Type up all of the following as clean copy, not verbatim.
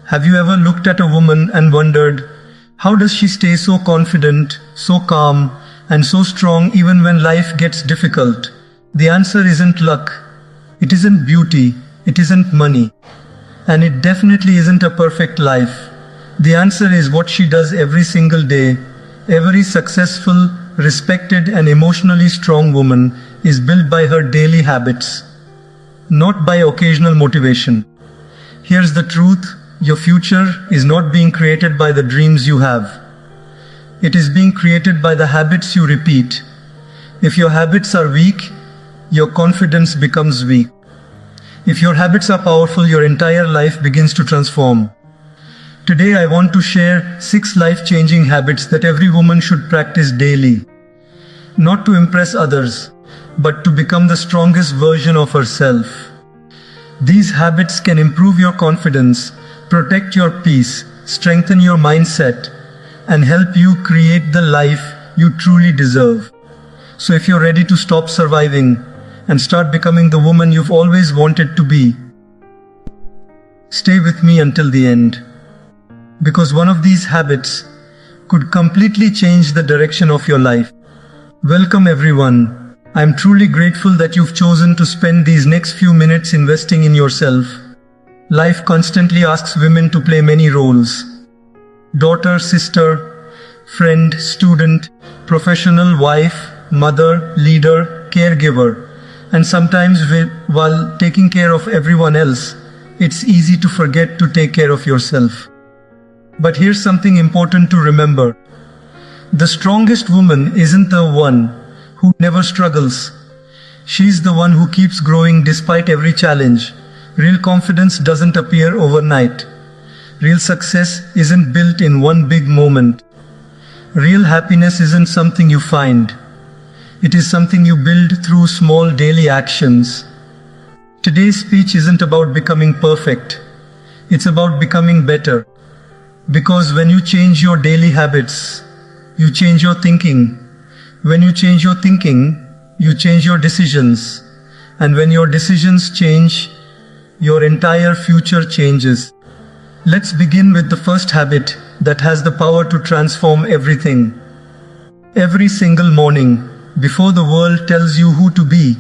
Have you ever looked at a woman and wondered, how does she stay so confident, so calm, and so strong even when life gets difficult? The answer isn't luck. It isn't beauty. It isn't money. And it definitely isn't a perfect life. The answer is what she does every single day. Every successful, respected, and emotionally strong woman is built by her daily habits, not by occasional motivation. Here's the truth. Your future is not being created by the dreams you have. It is being created by the habits you repeat. If your habits are weak, your confidence becomes weak. If your habits are powerful, your entire life begins to transform. Today I want to share 6 life-changing habits that every woman should practice daily. Not to impress others, but to become the strongest version of herself. These habits can improve your confidence, protect your peace, strengthen your mindset, and help you create the life you truly deserve. So if you're ready to stop surviving and start becoming the woman you've always wanted to be, stay with me until the end. Because one of these habits could completely change the direction of your life. Welcome everyone. I'm truly grateful that you've chosen to spend these next few minutes investing in yourself. Life constantly asks women to play many roles. Daughter, sister, friend, student, professional, wife, mother, leader, caregiver. And sometimes while taking care of everyone else, it's easy to forget to take care of yourself. But here's something important to remember. The strongest woman isn't the one who never struggles. She's the one who keeps growing despite every challenge. Real confidence doesn't appear overnight. Real success isn't built in one big moment. Real happiness isn't something you find. It is something you build through small daily actions. Today's speech isn't about becoming perfect. It's about becoming better. Because when you change your daily habits, you change your thinking. When you change your thinking, you change your decisions. And when your decisions change, your entire future changes. Let's begin with the first habit that has the power to transform everything. Every single morning, before the world tells you who to be,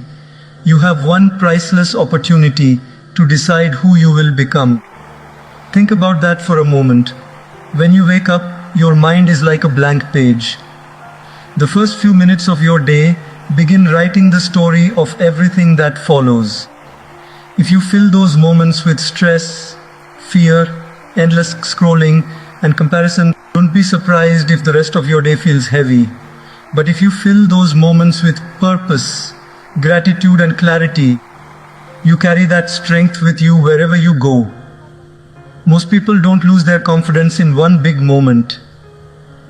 you have one priceless opportunity to decide who you will become. Think about that for a moment. When you wake up, your mind is like a blank page. The first few minutes of your day begin writing the story of everything that follows. If you fill those moments with stress, fear, endless scrolling, and comparison, don't be surprised if the rest of your day feels heavy. But if you fill those moments with purpose, gratitude, and clarity, you carry that strength with you wherever you go. Most people don't lose their confidence in one big moment.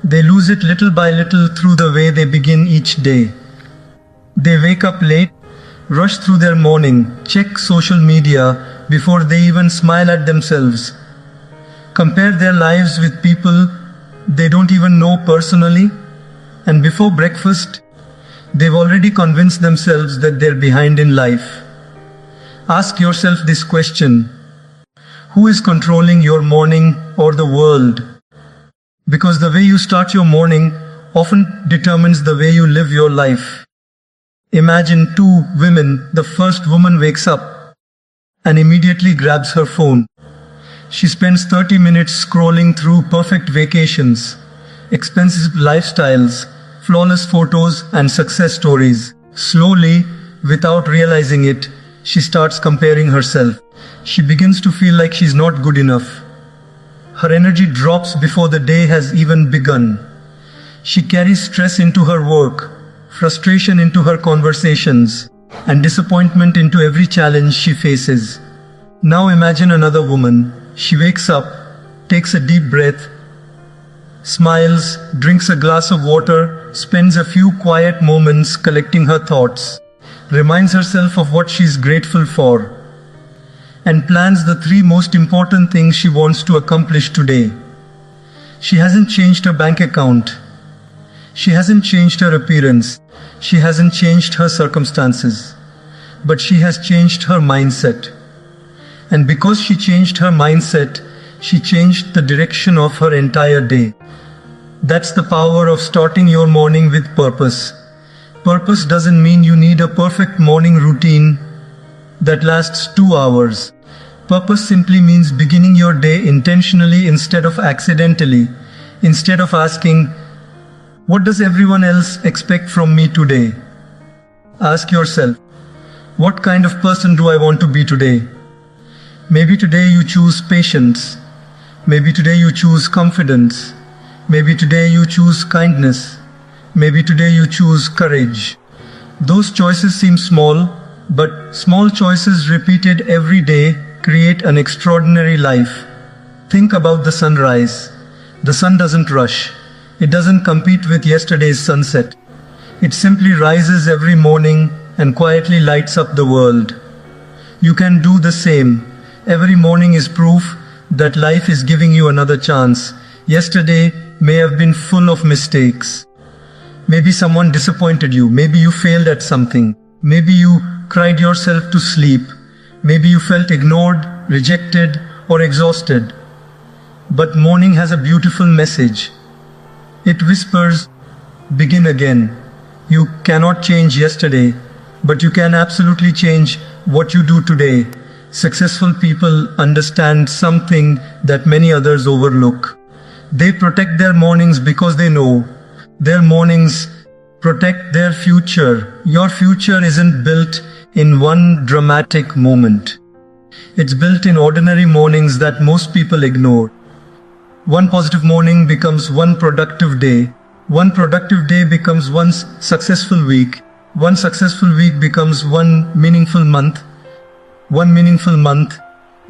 They lose it little by little through the way they begin each day. They wake up late, rush through their morning, check social media before they even smile at themselves, compare their lives with people they don't even know personally, and before breakfast, they've already convinced themselves that they're behind in life. Ask yourself this question: who is controlling your morning or the world? Because the way you start your morning often determines the way you live your life. Imagine 2 women. The first woman wakes up and immediately grabs her phone. She spends 30 minutes scrolling through perfect vacations, expensive lifestyles, flawless photos, and success stories. Slowly, without realizing it, she starts comparing herself. She begins to feel like she's not good enough. Her energy drops before the day has even begun. She carries stress into her work, frustration into her conversations, and disappointment into every challenge she faces. Now imagine another woman. She wakes up, takes a deep breath, smiles, drinks a glass of water, spends a few quiet moments collecting her thoughts, reminds herself of what she's grateful for, and plans the 3 most important things she wants to accomplish today. She hasn't changed her bank account. She hasn't changed her appearance. She hasn't changed her circumstances. But she has changed her mindset. And because she changed her mindset, she changed the direction of her entire day. That's the power of starting your morning with purpose. Purpose doesn't mean you need a perfect morning routine that lasts 2 hours. Purpose simply means beginning your day intentionally instead of accidentally. Instead of asking, "What does everyone else expect from me today?" Ask yourself, "What kind of person do I want to be today?" Maybe today you choose patience. Maybe today you choose confidence. Maybe today you choose kindness. Maybe today you choose courage. Those choices seem small, but small choices repeated every day create an extraordinary life. Think about the sunrise. The sun doesn't rush. It doesn't compete with yesterday's sunset. It simply rises every morning and quietly lights up the world. You can do the same. Every morning is proof that life is giving you another chance. Yesterday may have been full of mistakes. Maybe someone disappointed you. Maybe you failed at something. Maybe you cried yourself to sleep. Maybe you felt ignored, rejected, or exhausted. But morning has a beautiful message. It whispers, "Begin again." You cannot change yesterday, but you can absolutely change what you do today. Successful people understand something that many others overlook. They protect their mornings because they know their mornings protect their future. Your future isn't built in one dramatic moment. It's built in ordinary mornings that most people ignore. One positive morning becomes one productive day. One productive day becomes one successful week. One successful week becomes one meaningful month. One meaningful month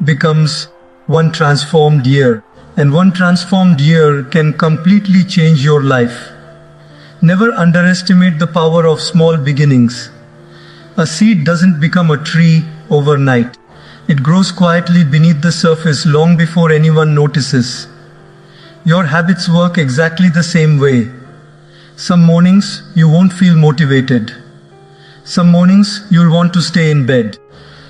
becomes one transformed year. And one transformed year can completely change your life. Never underestimate the power of small beginnings. A seed doesn't become a tree overnight. It grows quietly beneath the surface long before anyone notices. Your habits work exactly the same way. Some mornings you won't feel motivated. Some mornings you'll want to stay in bed.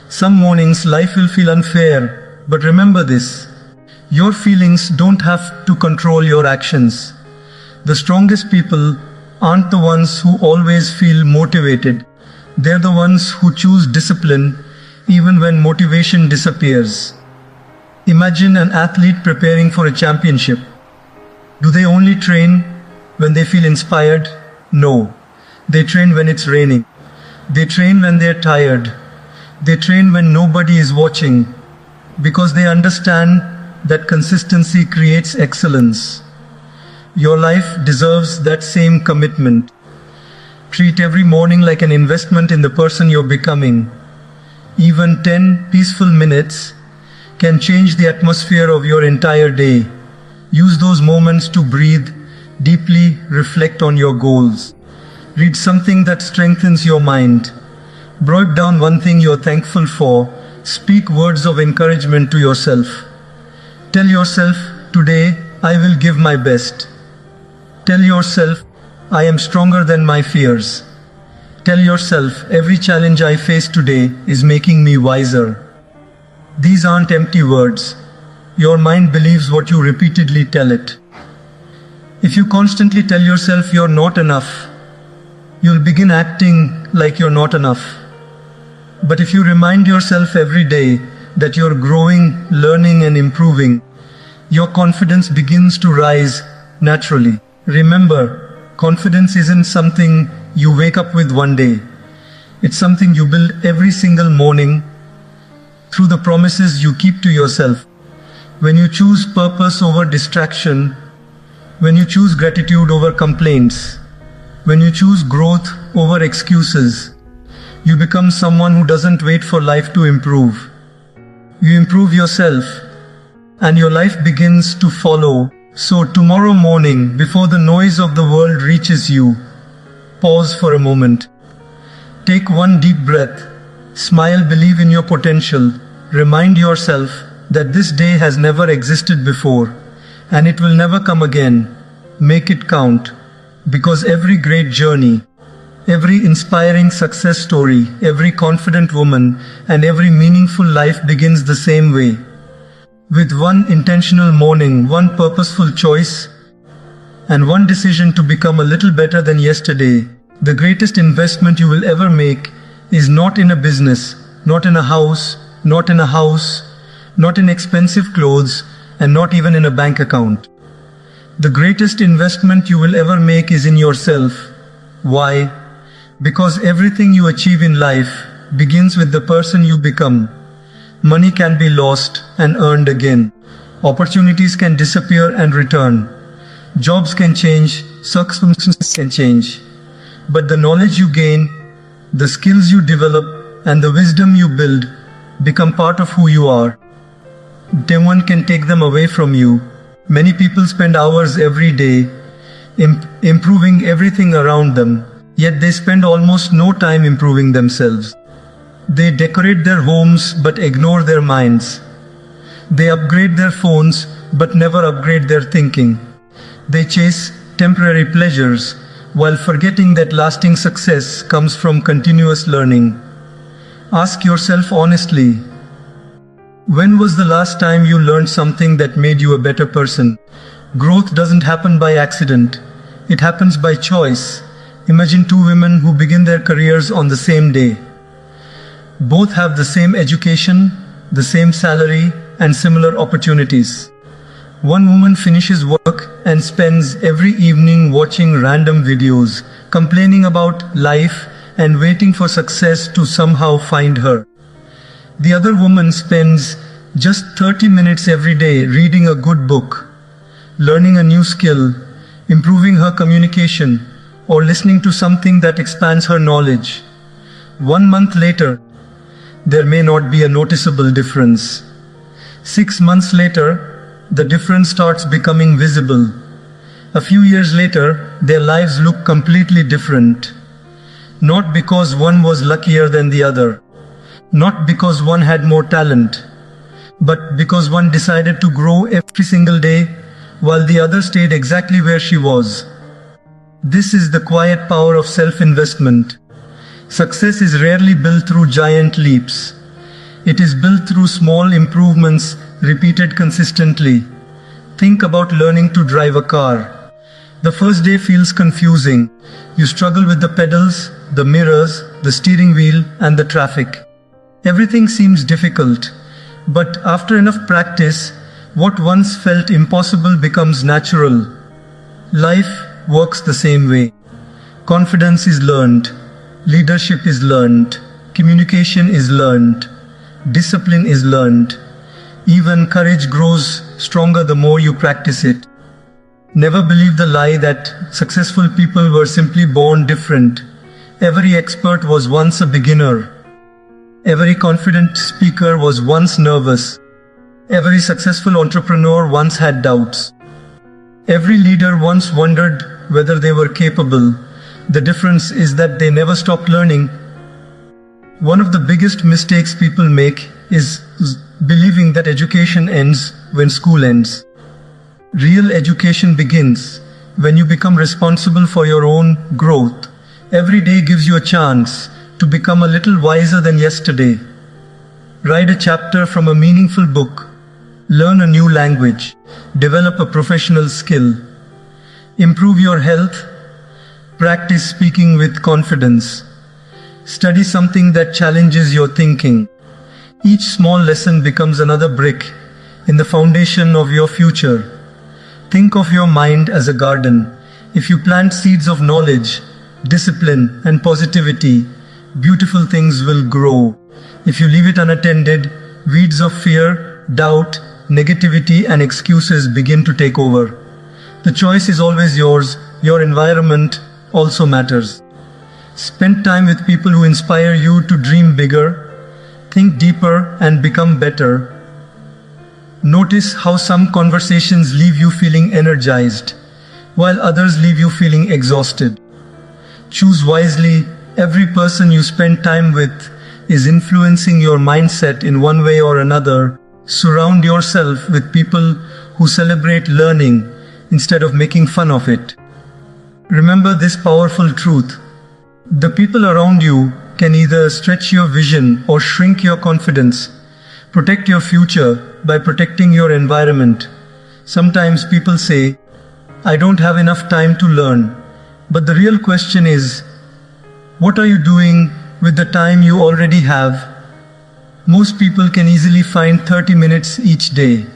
Some mornings life will feel unfair. But remember this, your feelings don't have to control your actions. The strongest people aren't the ones who always feel motivated. They're the ones who choose discipline even when motivation disappears. Imagine an athlete preparing for a championship. Do they only train when they feel inspired? No. They train when it's raining. They train when they're tired. They train when nobody is watching, because they understand that consistency creates excellence. Your life deserves that same commitment. Treat every morning like an investment in the person you're becoming. Even 10 peaceful minutes can change the atmosphere of your entire day. Use those moments to breathe deeply, reflect on your goals. Read something that strengthens your mind. Write down one thing you're thankful for. Speak words of encouragement to yourself. Tell yourself, "Today I will give my best." Tell yourself, "I am stronger than my fears." Tell yourself, "Every challenge I face today is making me wiser." These aren't empty words. Your mind believes what you repeatedly tell it. If you constantly tell yourself you're not enough, you'll begin acting like you're not enough. But if you remind yourself every day that you're growing, learning, and improving, your confidence begins to rise naturally. Remember, confidence isn't something you wake up with one day. It's something you build every single morning through the promises you keep to yourself. When you choose purpose over distraction, when you choose gratitude over complaints, when you choose growth over excuses, you become someone who doesn't wait for life to improve. You improve yourself, and your life begins to follow. So tomorrow morning, before the noise of the world reaches you, pause for a moment. Take one deep breath. Smile, believe in your potential. Remind yourself that this day has never existed before, and it will never come again. Make it count, because every great journey, every inspiring success story, every confident woman, and every meaningful life begins the same way, With one intentional morning, one purposeful choice, and one decision to become a little better than yesterday, the greatest investment you will ever make is not in a business, not in a house, not in expensive clothes, and not even in a bank account. The greatest investment you will ever make is in yourself. Why? Because everything you achieve in life begins with the person you become. Money can be lost and earned again. Opportunities can disappear and return. Jobs can change, circumstances can change. But the knowledge you gain, the skills you develop, and the wisdom you build become part of who you are. No one can take them away from you. Many people spend hours every day improving everything around them, yet they spend almost no time improving themselves. They decorate their homes but ignore their minds. They upgrade their phones but never upgrade their thinking. They chase temporary pleasures while forgetting that lasting success comes from continuous learning. Ask yourself honestly, when was the last time you learned something that made you a better person? Growth doesn't happen by accident. It happens by choice. Imagine two women who begin their careers on the same day. Both have the same education, the same salary, and similar opportunities. One woman finishes work and spends every evening watching random videos, complaining about life and waiting for success to somehow find her. The other woman spends just 30 minutes every day reading a good book, learning a new skill, improving her communication, or listening to something that expands her knowledge. 1 month later, there may not be a noticeable difference. 6 months later, the difference starts becoming visible. A few years later, their lives look completely different. Not because one was luckier than the other, not because one had more talent, but because one decided to grow every single day while the other stayed exactly where she was. This is the quiet power of self-investment. Success is rarely built through giant leaps. It is built through small improvements repeated consistently. Think about learning to drive a car. The first day feels confusing. You struggle with the pedals, the mirrors, the steering wheel, and the traffic. Everything seems difficult, but after enough practice, what once felt impossible becomes natural. Life works the same way. Confidence is learned. Leadership is learned. Communication is learned. Discipline is learned. Even courage grows stronger the more you practice it. Never believe the lie that successful people were simply born different. Every expert was once a beginner. Every confident speaker was once nervous. Every successful entrepreneur once had doubts. Every leader once wondered whether they were capable. The difference is that they never stopped learning. One of the biggest mistakes people make is believing that education ends when school ends. Real education begins when you become responsible for your own growth. Every day gives you a chance to become a little wiser than yesterday. Write a chapter from a meaningful book. Learn a new language. Develop a professional skill. Improve your health. Practice speaking with confidence. Study something that challenges your thinking. Each small lesson becomes another brick in the foundation of your future. Think of your mind as a garden. If you plant seeds of knowledge, discipline, and positivity, beautiful things will grow. If you leave it unattended, weeds of fear, doubt, negativity, and excuses begin to take over. The choice is always yours. Your environment also matters. Spend time with people who inspire you to dream bigger, think deeper, and become better. Notice how some conversations leave you feeling energized, while others leave you feeling exhausted. Choose wisely. Every person you spend time with is influencing your mindset in one way or another. Surround yourself with people who celebrate learning instead of making fun of it. Remember this powerful truth. The people around you can either stretch your vision or shrink your confidence, Protect your future by protecting your environment. Sometimes people say, I don't have enough time to learn. But the real question is, what are you doing with the time you already have? Most people can easily find 30 minutes each day.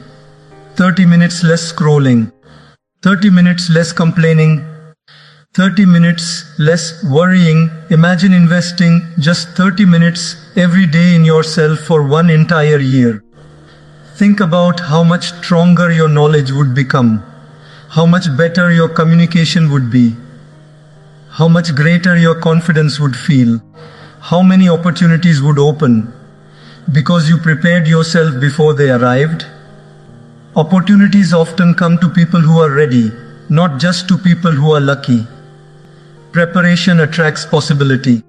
30 minutes less scrolling. 30 minutes less complaining. 30 minutes less worrying. Imagine investing just 30 minutes every day in yourself for one entire year. Think about how much stronger your knowledge would become, how much better your communication would be, how much greater your confidence would feel, how many opportunities would open, because you prepared yourself before they arrived. Opportunities often come to people who are ready, not just to people who are lucky. Preparation attracts possibility.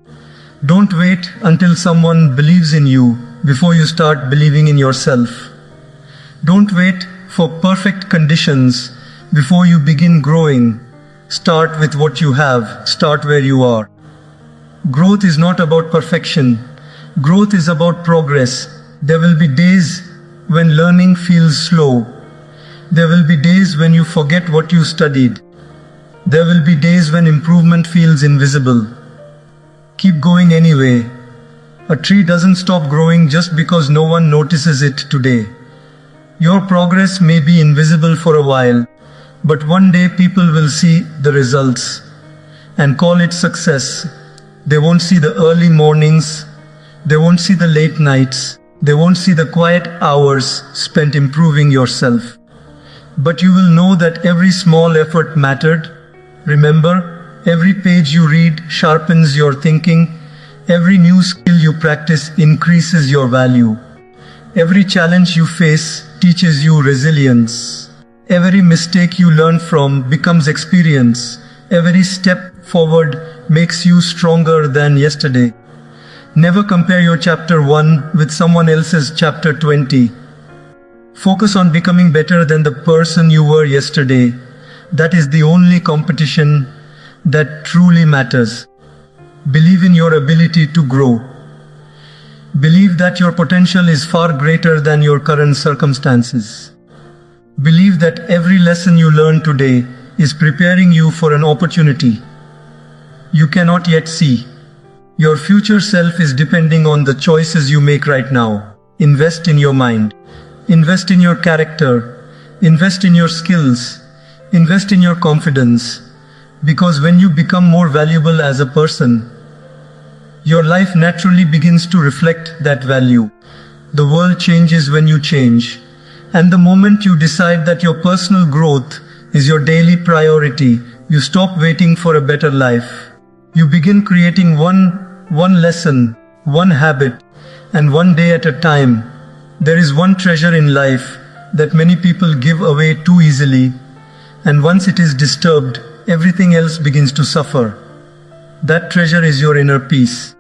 Don't wait until someone believes in you before you start believing in yourself. Don't wait for perfect conditions before you begin growing. Start with what you have. Start where you are. Growth is not about perfection. Growth is about progress. There will be days when learning feels slow. There will be days when you forget what you studied. There will be days when improvement feels invisible. Keep going anyway. A tree doesn't stop growing just because no one notices it today. Your progress may be invisible for a while, but one day people will see the results and call it success. They won't see the early mornings. They won't see the late nights. They won't see the quiet hours spent improving yourself. But you will know that every small effort mattered. Remember, every page you read sharpens your thinking. Every new skill you practice increases your value. Every challenge you face teaches you resilience. Every mistake you learn from becomes experience. Every step forward makes you stronger than yesterday. Never compare your chapter 1 with someone else's chapter 20. Focus on becoming better than the person you were yesterday. That is the only competition that truly matters. Believe in your ability to grow. Believe that your potential is far greater than your current circumstances. Believe that every lesson you learn today is preparing you for an opportunity you cannot yet see. Your future self is depending on the choices you make right now. Invest in your mind. Invest in your character. Invest in your skills. Invest in your confidence. Because when you become more valuable as a person, your life naturally begins to reflect that value. The world changes when you change. And the moment you decide that your personal growth is your daily priority, you stop waiting for a better life. You begin creating one lesson, one habit, and one day at a time. There is one treasure in life that many people give away too easily, and once it is disturbed, everything else begins to suffer. That treasure is your inner peace.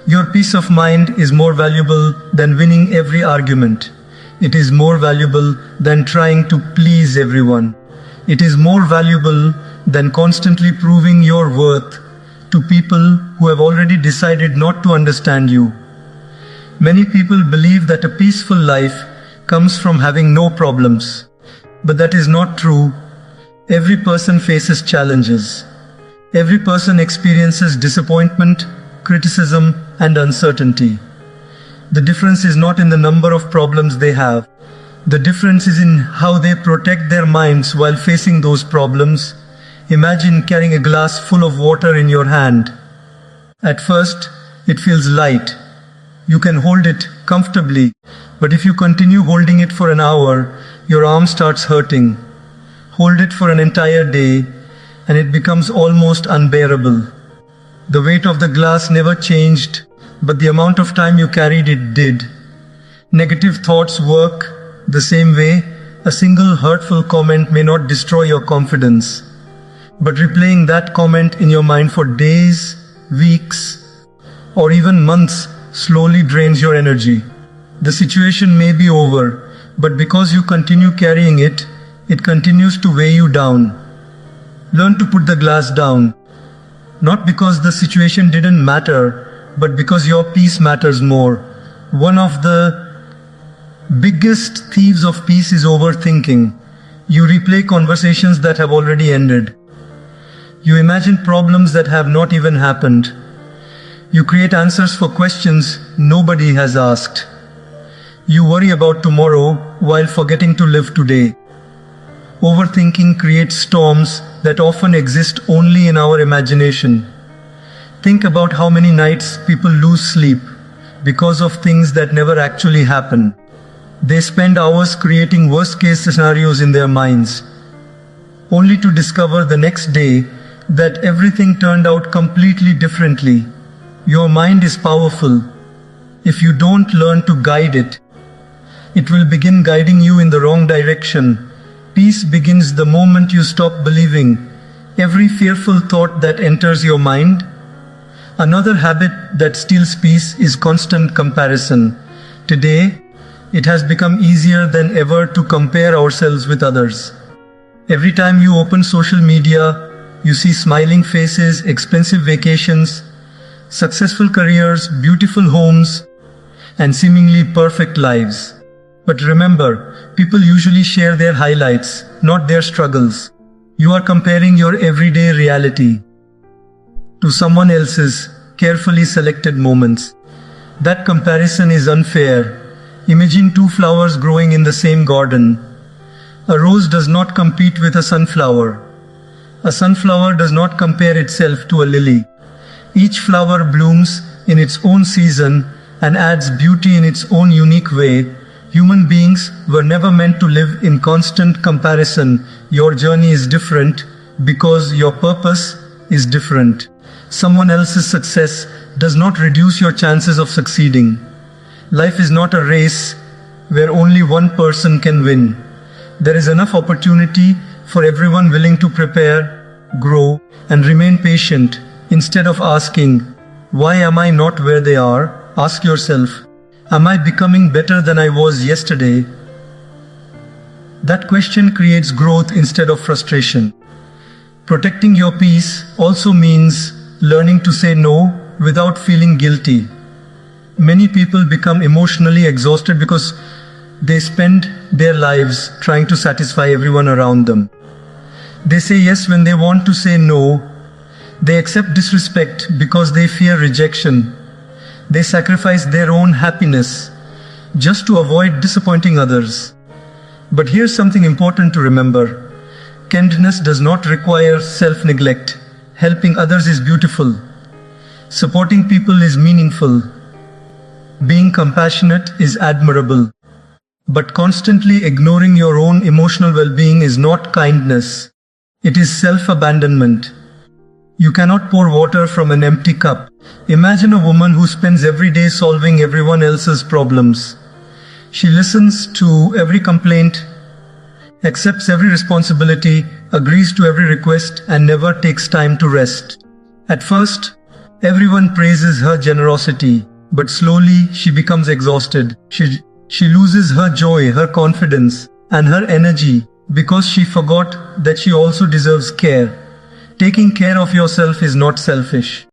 Your peace of mind is more valuable than winning every argument. It is more valuable than trying to please everyone. It is more valuable than constantly proving your worth to people who have already decided not to understand you. Many people believe that a peaceful life comes from having no problems. But that is not true. Every person faces challenges. Every person experiences disappointment, criticism, and uncertainty. The difference is not in the number of problems they have. The difference is in how they protect their minds while facing those problems. Imagine carrying a glass full of water in your hand. At first, it feels light. You can hold it comfortably, but if you continue holding it for an hour, your arm starts hurting. Hold it for an entire day, and it becomes almost unbearable. The weight of the glass never changed, but the amount of time you carried it did. Negative thoughts work the same way. A single hurtful comment may not destroy your confidence, but replaying that comment in your mind for days, weeks, or even months slowly drains your energy. The situation may be over, but because you continue carrying it, it continues to weigh you down. Learn to put the glass down. Not because the situation didn't matter, but because your peace matters more. One of the Biggest thieves of peace is overthinking. You replay conversations that have already ended. You imagine problems that have not even happened. You create answers for questions nobody has asked. You worry about tomorrow while forgetting to live today. Overthinking creates storms that often exist only in our imagination. Think about how many nights people lose sleep because of things that never actually happen. They spend hours creating worst-case scenarios in their minds, only to discover the next day that everything turned out completely differently. Your mind is powerful. If you don't learn to guide it, it will begin guiding you in the wrong direction. Peace begins the moment you stop believing every fearful thought that enters your mind. Another habit that steals peace is constant comparison. Today, it has become easier than ever to compare ourselves with others. Every time you open social media, you see smiling faces, expensive vacations, successful careers, beautiful homes, and seemingly perfect lives. But remember, people usually share their highlights, not their struggles. You are comparing your everyday reality to someone else's carefully selected moments. That comparison is unfair. Imagine two flowers growing in the same garden. A rose does not compete with a sunflower. A sunflower does not compare itself to a lily. Each flower blooms in its own season and adds beauty in its own unique way. Human beings were never meant to live in constant comparison. Your journey is different because your purpose is different. Someone else's success does not reduce your chances of succeeding. Life is not a race where only one person can win. There is enough opportunity for everyone willing to prepare, grow, and remain patient. Instead of asking, "Why am I not where they are?" ask yourself, "Am I becoming better than I was yesterday?" That question creates growth instead of frustration. Protecting your peace also means learning to say no without feeling guilty. Many people become emotionally exhausted because they spend their lives trying to satisfy everyone around them. They say yes when they want to say no. They accept disrespect because they fear rejection. They sacrifice their own happiness just to avoid disappointing others. But here's something important to remember. Kindness does not require self-neglect. Helping others is beautiful. Supporting people is meaningful. Being compassionate is admirable. But constantly ignoring your own emotional well-being is not kindness. It is self-abandonment. You cannot pour water from an empty cup. Imagine a woman who spends every day solving everyone else's problems. She listens to every complaint, accepts every responsibility, agrees to every request, and never takes time to rest. At first, everyone praises her generosity, but slowly she becomes exhausted. She loses her joy, her confidence, and her energy because she forgot that she also deserves care. Taking care of yourself is not selfish.